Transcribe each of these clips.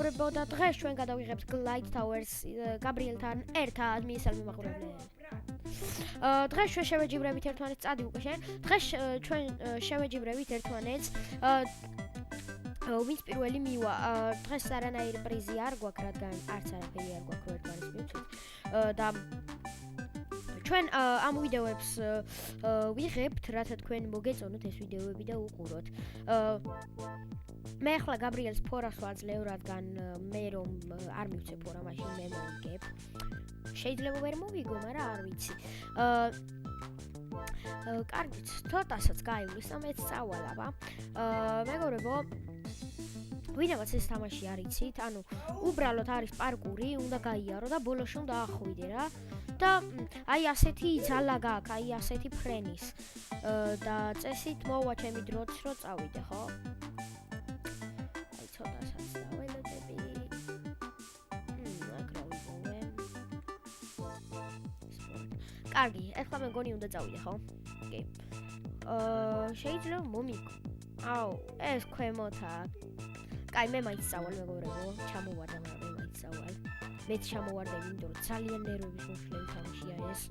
მეგობრებო და დღეს ჩვენ გადავიღებთ Glide Towers გაბრიელთან ერთად მისალმი მაყურებლები. დღეს ჩვენ შევეჯიბრებით ერთმანეთს წადი უკვე შენ. დღეს ჩვენ შევეჯიბრებით ერთმანეთს ვინც პირველი მივა. დღეს არანაირი პრიზი არ გვაქვს, რადგან არც არაფერი არ გვაქვს რო ერთმანეთს მივცეთ. და ჩვენ ამ ვიდეოებს ვიღებთ, რათა თქვენ მოგეწონოთ ეს ვიდეოები და უყუროთ. მე ახლა გაბრიელს ფორას ვაძლევ, რადგან მე რომ არ მივცე ფორა, მაშინ მე მოვიგებ. შეიძლება ვერ მოვიგო, მაგრამ არ ვიცი. კარგით, ცოტასაც გაივლის და მეც წავალაბა. მეგობრებო, ვინმეც ეს თამაში არ იცით, ანუ უბრალოდ არის პარკური, უნდა გაიარო და ბოლოში უნდა ახვიდე რა. და აი ასეთი ძალა გაქვს, აი ასეთი ფრენის. და წესით მოვა ჩემი დროც რო წავიდე, ხო? აი ცოტასაც დაველოდები. აკრავიდე. კარგი, ახლა მე მგონი უნდა წავიდე, ხო? კი. შეიძლება მომიგო. აუ, ეს ქვემოთა. კაი, მე მაინც წავალ, მეგობრებო, ჩამოვარდა, მაგრამ მე მაინც წავალ. მეც ჩამოვარდები, იმიტომ რომ ძალიან ნერვების მოშლელი თამაშია ეს.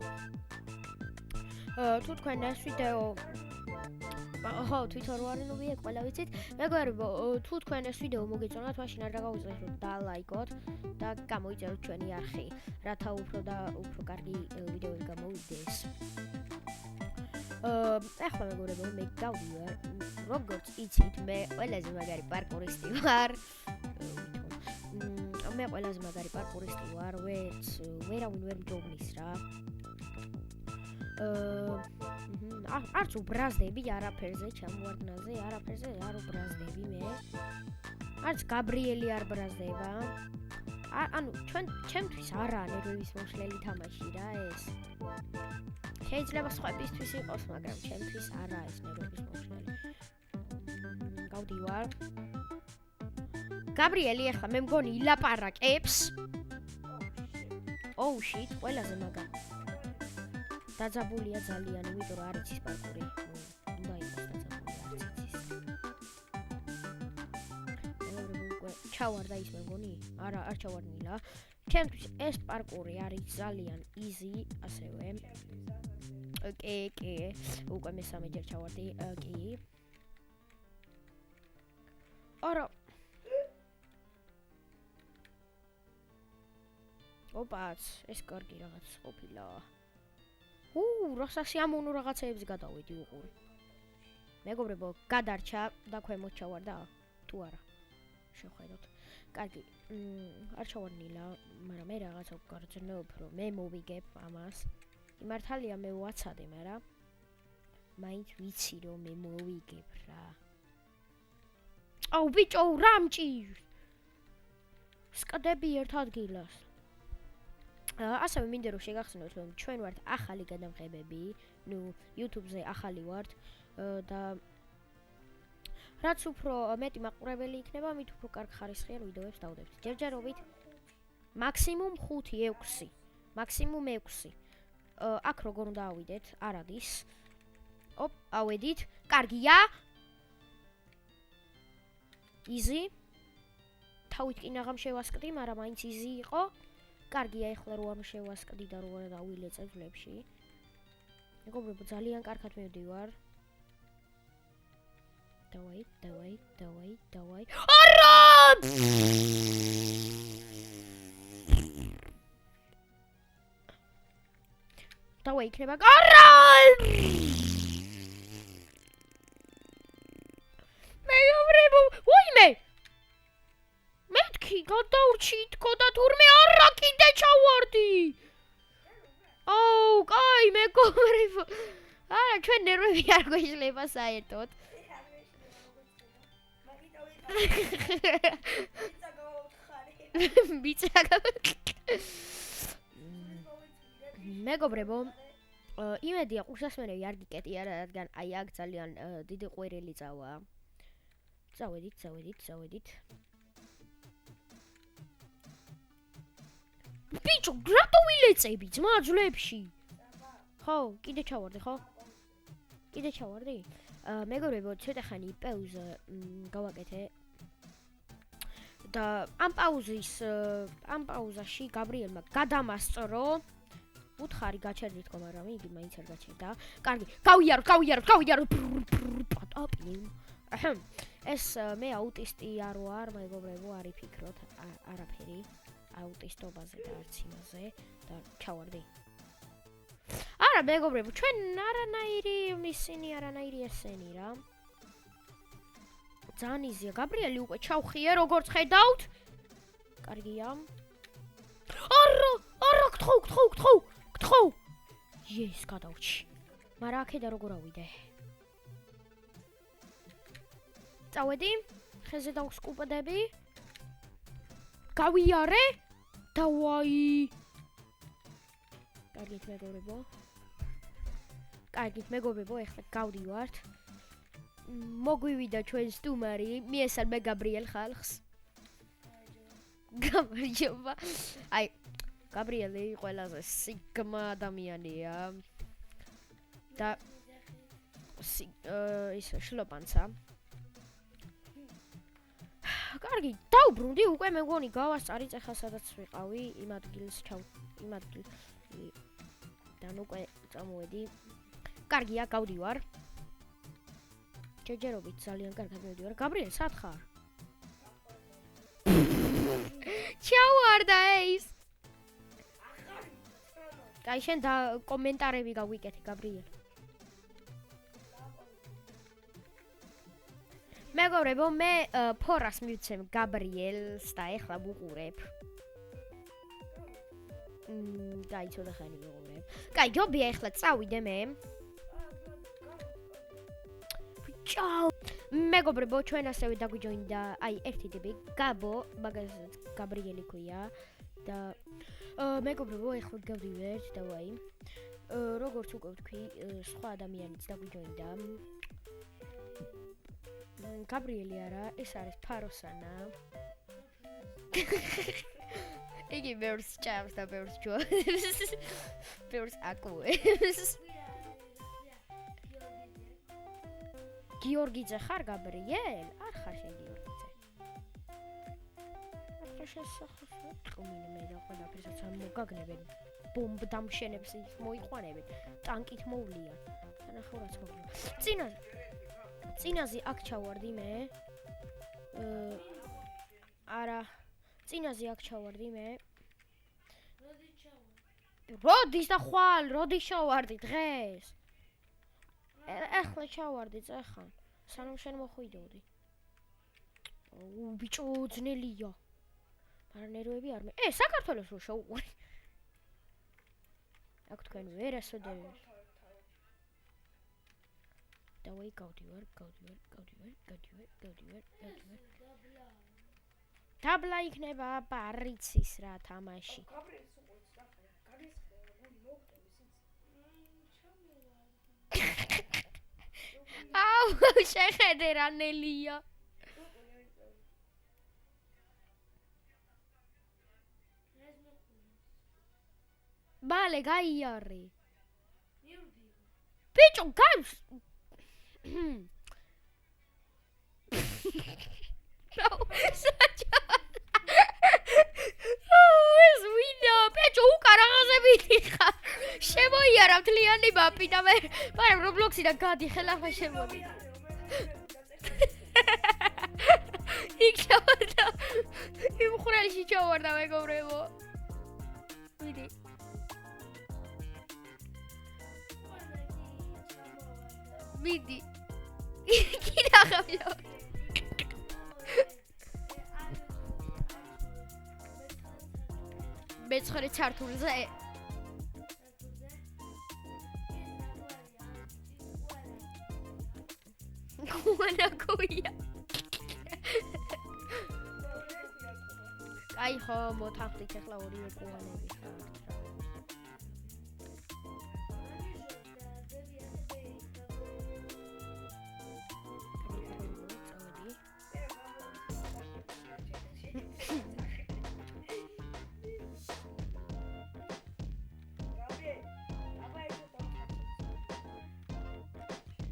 თუ თქვენ ეს ვიდეო ხო, თვითონ რო არის ნუ ყველა ვიცით. მეგობრებო, თუ თქვენ ეს ვიდეო მოგეწონათ, მაშინ არ დაგაუწყდეთ და ლაიქოთ და გამოიწეროთ ჩვენი არხი, რათა უფრო კარგი ვიდეოები გამოვიდეს. ახლა მეგობრებო, მე გავდივარ. როგორც იცით, მე ყველაზე მაგარი პარკურისტი ვარ. მე ყველაზე მაგარი პარკურისტი ვარ, ვერავინ ვერ მჯობნის რა. არც უბრაზდები არაფერზე, ჩამოვარდნაზე, არაფერზე არ უბრაზდები მე. არც გაბრიელი არ ბრაზდება. ანუ ჩემთვის არაა ნერვების მოშლელი თამაში რა ეს. შეიძლება სხვებისთვის იყოს, მაგრამ ჩემთვის არაა ეს ნერვების მოშლელი. გავდივარ. გაბრიელი ახლა მე მგონი ილაპარაკებს. Oh shit, ყველაზე მაგარი. დაძაბულია ძალიან, იმიტომ რომ არ იცის პარკური. უნდა იყოს დაძაბული, არც იცის. ჩავარდა ის მე მგონი? არა, არ ჩავარდნილა. ჩემთვის ეს პარკური არის ძალიან easy, ასევე. კი. უკვე მესამეჯერ ჩავარდი, კი. არა. ოპაც, ეს კარგი რაღაც ყოფილა. რასა სიამოვნო რაღაცეებს გადავედი უყური. მეგობრებო, გადარჩა და ქვემოთ ჩავარდა? თუ არა? შევხედოთ. კარგი, არ ჩავარდნილა, მაგრამ მე რაღაცა ვგრძნობ, რომ მე მოვიგებ ამას. მართალია მე ვაცადე, მაგრამ მაინც ვიცი რომ მე მოვიგებ რა. აუ ბიჭო, რამჭი! სკდები ერთ ადგილას. ასევე მინდა რომ შეგახსენოთ, რომ ჩვენ ვართ ახალი გადამღებები, YouTube-ზე ახალი ვართ და რაც უფრო მეტი მაყურებელი იქნება, მით უფრო კარგ ხარისხიან ვიდეოებს დავდებთ. ჯერჯერობით მაქსიმუმ 5-6. მაქსიმუმ 6. აქ როგორ უნდა ავიდეთ? არ არის. ავედით. კარგია. easy. თავით კი ნაღამ შევასკდი, მაგრამ მაინც easy იყო. კარგია, ეხლა რო არ შევასკდი და რო არ დავილეწე ძვლებში. მეგობრებო, ძალიან კარგად მივდივარ. დავაი. არა! დავაი იქნება. არა! მეგობრებო, ვაიმე! მეთქი გადავრჩი თქო და თურმე არა კიდე ჩავარდი. აუ, კაი, მეგობრებო. არა, ჩვენ ნერვები არ გვეშლება საერთოდ. მეგობრებო, იმედია ყურსასმენები არ გიკეტია, რადგან აი აქ ძალიან დიდი ყვირილი წავა. წავედით. ბიჭო, რატო ვილეწები ძმა ძვლებში? ხო, კიდე ჩავარდი, ხო? კიდე ჩავარდი? მეგობრებო, ცოტა ხანი პაუზა გავაკეთე. და ამ პაუზაში გაბრიელმა გადამასწრო უთხარი გაჩერდი თქო, მაგრამ იგი მაინც არ გაჩერდა. კარგი, გავიაროთ. ეს მე აუტისტი არ ვარ, მეგობრებო, არ იფიქროთ არაფერი აუტისტობაზე და არც იმაზე და ჩავარდი. არა, მეგობრებო, ჩვენ არანაირი ისინი, არანაირი ესენი რა. ძალიან იზია, გაბრიელი უკვე ჩავხია, როგორც ხედავთ. კარგია. არა, გთხოვ. ეს გადავჭი. მაგრამ აქედა როგორ ავიდე? წავედი, ხეზე დავსკუპდები. გავიარე და ვაი. კარგით მეგობრებო, ეხლა გავდივართ. მოგვივიდა ჩვენ სტუმარი, მიესალმე გაბრიელ ხალხს. გამარჯობა. აი, გაბრიელი ყველაზე სიგმა ადამიანია. და ისე შლოპანცა. კარგი, დაუბრუნდი უკვე მეგონი გავასწარით ახლა სადაც ვიყავი, იმ ადგილიდან უკვე წამოვედი. კარგია, გავდივარ. ჯერჯერობით ძალიან კარგად მივდივარ. გაბრიელ, სად ხარ? ჩავარდა ეს. აი შენ და კომენტარები გავიკეთე, გაბრიელ. მეგობრებო, მე ფორას მივცემ გაბრიელს და ეხლა ვუყურებ. გაიცოდა ხანი მეგობრებო. კაი, ჯობია ეხლა წავიდე მე. Ciao. მეგობრებო, ჩვენ ასევე დაგვიჯოინდა, აი, ერთი ტიპი, გაბო, მაგასაც გაბრიელი ქვია და მეგობრებო, ეხლა გავდივართ და ვაი. როგორც უკვე ვთქვი, სხვა ადამიანიც დაგვიჯოინდა. გაბრიელი არა, ეს არის ფაროსანა. იგი ბევრს ჭამს და ბევრს ჯვარს. ბევრს აკუებს. გიორგიძე ხარ გაბრიელ? არ ხარ შენ გიორგიძე. ახლა შესახებ ყმინე მე და ყველაფერსაც მოგაგნებენ. ბომბ დამშენებს მოიყვანებენ. ტანკით მოვლიან. ანახო რაც მოგვა. წინაზე აქ ჩავარდი მე. არა. წინაზე აქ ჩავარდი მე. როდის და ხვალ, როდის ჩავარდი დღეს? ეხლა ჩავარდი წეხან. სანამ შენ მოხვიდოდი. ბიჭო ძნელია. მაგრამ ნერვები არ მე. საქართველოს რო შევუყური. აქ თქვენ ვერ ასოდებით. დავაი გავდივარ. დაბლა იქნება პარიცის რა თამაში. აუ, შეხედე რა ნელია. მალე გაიარე. ბიჭო, გავს. ეს ვინა, ბიჭო, უკარაღაზები ხარ. შემოიარა მთლიანი მაპი და მე Roblox-იდან გადიხელ ახლა შემოდი. იქ ჩავარდა. იმ ხვრელში ჩავარდა მეგობრებო. ვიდი. მიდი. კი დაღამიო. მეცხრე ჩართულზე. კუანაკუია. აი ხო, მოთახდით ახლა ორივე კუანები ხართ.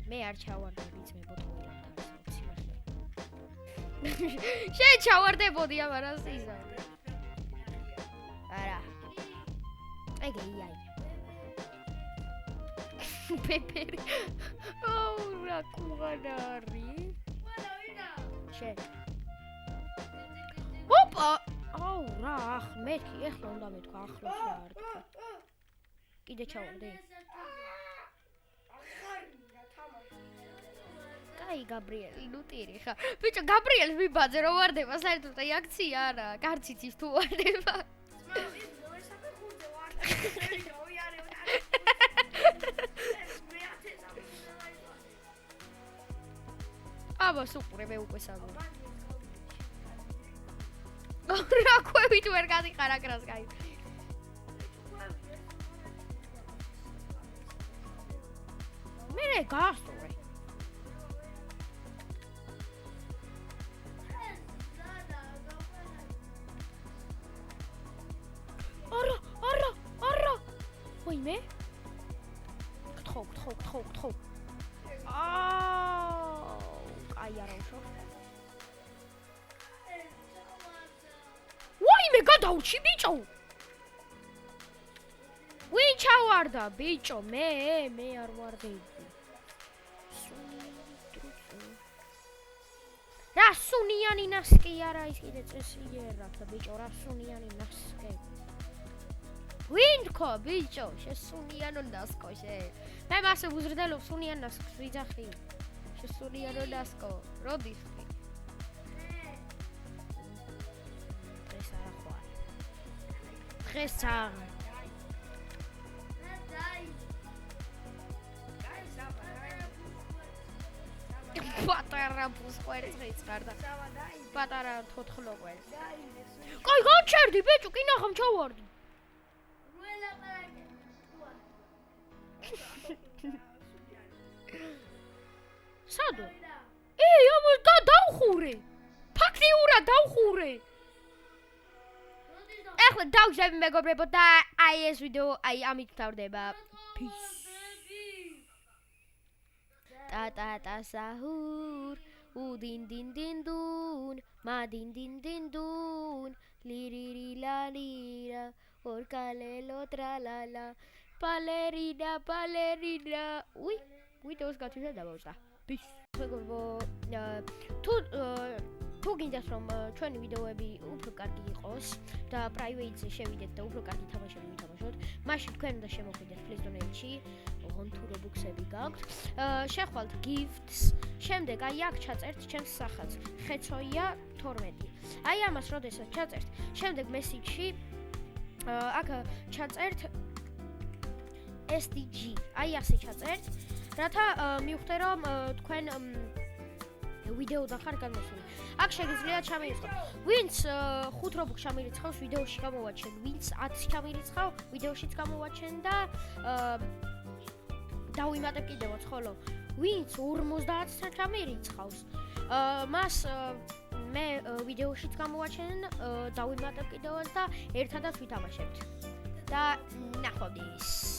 მე არ ჩავარდა ვიცი მე ბოთლი არ თავისი მართლა. შენ ჩავარდებოდი ამას ისა. არა. ეგე იაი. პეპერი. აუ რა კუღანარი. შენ. ოპა. აუ რა ახ მეთქი ეხლა უნდა მეთქვა ახლოს რა არ თქვა. კიდე ჩავარდი. აი გაბრიელი ნუტირი ხა. ბიჭო გაბრიელს მიბაძე რომ ვარდება საერთოდ აი აქცია არა. გარციც ის თუ ვარდება. აბა სუპრე მე უკვე საგო. რა ყვევით ვერ გადიყარ აკრას კაი. მე გასწორე. არა. ვაიმე? გთხო. აი არა უშო. ვაიმე გადაუჩი ბიჭო. ვინ ჩავარდა ბიჭო მე არ ვარდები. რა სუნიანი ნასკი არა ის კიდე წესიერა ბიჭო რა სუნიანი ნასკი. ვინ თქო ბიჭო შესუნიანო ნასკო შე. მე მასე უზრდელობ სუნიან ნასკს ვიძახი. შესუნიანო ნასკო როდის ხი? დღეს არა ხარ. დღეს არა. პატარა ბუსყვერი წიწარდა. პატარა თოთხლოყვერი. კაი გაჩერდი ბიჭო კი ნახამ ჩავარდი. სადო? ამას დავხურე. ფაქტიურად დავხურე. ეხლა დავჟები მეგობრებო და აი ეს ვიდეო აი ამით ვთავრდება. Peace. Ta sahur udin din dun ma din dun li la lira orkale lo tra la la palerina ui ვიდეოს გათვლით დავაუწყდა. Peace. მეგობრებო თუ გინდათ რომ ჩვენი ვიდეოები უფრო კარგი იყოს და private-ზე შევიდეთ და უფრო კარგი თამაშები ვითამაშოთ, მაშინ თქვენ უნდა შემოხვიდეთ Play Store-ში, ოღონდ თუ Robux-ები გაქვთ, შეხვალთ gifts, შემდეგ აი აქ ჩაწერთ ჩემს სახელს, ხეცოია 12. აი ამას როდესაც ჩაწერთ, შემდეგ message-ში აქ ჩაწერთ SDG, აი ასე ჩაწერთ, რათა მივხვდე რომ თქვენ ვიდეო და ხარ გამოსული. აქ შეგიძლიათ ჩამირიცხოთ. ვინც 5 Robux ჩამირიცხავს ვიდეოში გამოვაჩენ, ვინც 10 ჩამირიცხავ ვიდეოშიც გამოვაჩენ და დავიმატებ კიდევაც, ხოლო ვინც 50 ჩამირიცხავს, მას მე ვიდეოშიც გამოვაჩენ, დავიმატებ კიდევაც და ერთადაც ვითამაშებთ. და ნახვამდის.